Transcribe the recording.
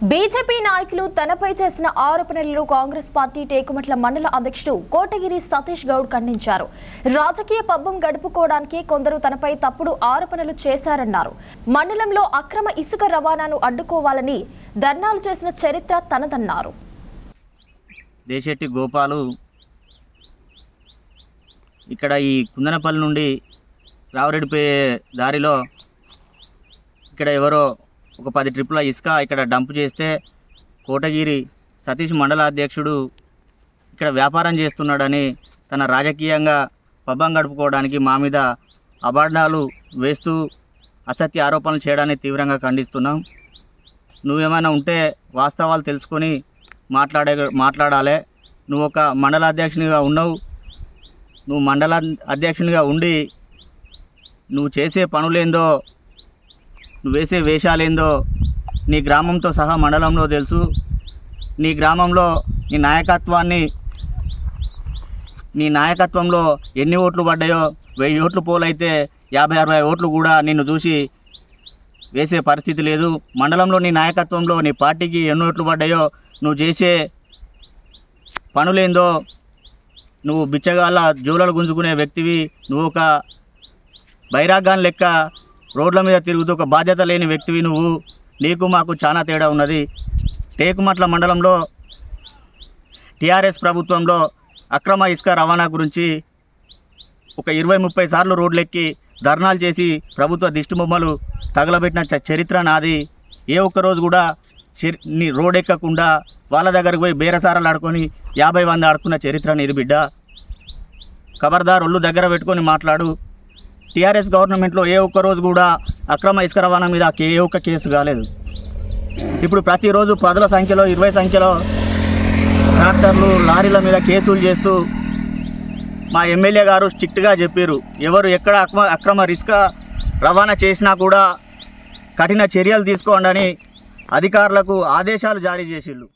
BJP నాయకులు తనపై చేసిన ఆరోపణలను కాంగ్రెస్ పార్టీ టేకుమట్ల మండల అధ్యక్షుడు కోటగిరి సతీష్ గౌడ్ ఖండించారు. రాజకీయ పబ్బం గడుపుకోవడానికి కొందరు తనపై తప్పుడు ఆరోపణలు చేశారన్నారు. మండలంలో అక్రమ ఇసుక రవాణాను అడ్డుకోవాలని ధర్నాలు చేసిన చరిత్ర తనదన్నారు. దేశెట్టి గోపాలు ఇక్కడ ఈ కుందనపల్లి నుండి రావరెడ్డిపోయే దారిలో ఇక్కడ ఎవరో ఒక 10 ట్రిప్పుల ఇసుక ఇక్కడ డంప్ చేస్తే కోటగిరి సతీష్ మండల అధ్యక్షుడు ఇక్కడ వ్యాపారం చేస్తున్నాడని తన రాజకీయంగా పబ్బం గడుపుకోవడానికి మా మీద అబాండాలు వేస్తూ అసత్య ఆరోపణలు చేయడాన్ని తీవ్రంగా ఖండిస్తున్నాం. నువ్వేమైనా ఉంటే వాస్తవాలు తెలుసుకొని మాట్లాడాలి. నువ్వు ఒక మండల అధ్యక్షునిగా ఉన్నావు. నువ్వు మండల అధ్యక్షునిగా ఉండి నువ్వు చేసే పనులేందో, నువ్వు వేసే వేషాలేందో నీ గ్రామంతో సహా మండలంలో తెలుసు. నీ గ్రామంలో నీ నాయకత్వంలో ఎన్ని ఓట్లు పడ్డాయో 1000 ఓట్లు పోలైతే 50-60 ఓట్లు కూడా నిన్ను చూసి వేసే పరిస్థితి లేదు. మండలంలో నీ నాయకత్వంలో నీ పార్టీకి ఎన్ని ఓట్లు పడ్డాయో, నువ్వు చేసే పనులేందో, నువ్వు బిచ్చగాళ్ళ జోలలు గుంజుకునే వ్యక్తివి. నువ్వు ఒక బైరాగాన్ లెక్క రోడ్ల మీద తిరుగుతూ ఒక బాధ్యత లేని వ్యక్తివి. నువ్వు నీకు మాకు చాలా తేడా ఉన్నది. టేకుమట్ల మండలంలో టీఆర్ఎస్ ప్రభుత్వంలో అక్రమ ఇసుక రవాణా గురించి ఒక 20-30 సార్లు రోడ్లెక్కి ధర్నాలు చేసి ప్రభుత్వ దిష్టిబొమ్మలు తగలబెట్టిన చరిత్ర నాది. ఏ ఒక్కరోజు కూడా నీ రోడ్ ఎక్కకుండా వాళ్ళ దగ్గరకు పోయి బేరసారాలు ఆడుకొని 50-100 ఆడుకున్న చరిత్ర నీది బిడ్డ. ఖబర్దార్ ఒళ్ళు దగ్గర పెట్టుకొని మాట్లాడు. టీఆర్ఎస్ గవర్నమెంట్లో ఏ ఒక్కరోజు కూడా అక్రమ ఇసుక రవాణా మీద ఏ ఒక్క కేసు కాలేదు. ఇప్పుడు ప్రతిరోజు 10ల సంఖ్యలో 20 సంఖ్యలో ట్రాక్టర్లు లారీల మీద కేసులు చేస్తూ మా ఎమ్మెల్యే గారు స్ట్రిక్ట్గా చెప్పారు, ఎవరు ఎక్కడ అక్రమ ఇసుక రవాణా చేసినా కూడా కఠిన చర్యలు తీసుకోండి అని అధికారులకు ఆదేశాలు జారీ చేసిళ్ళు.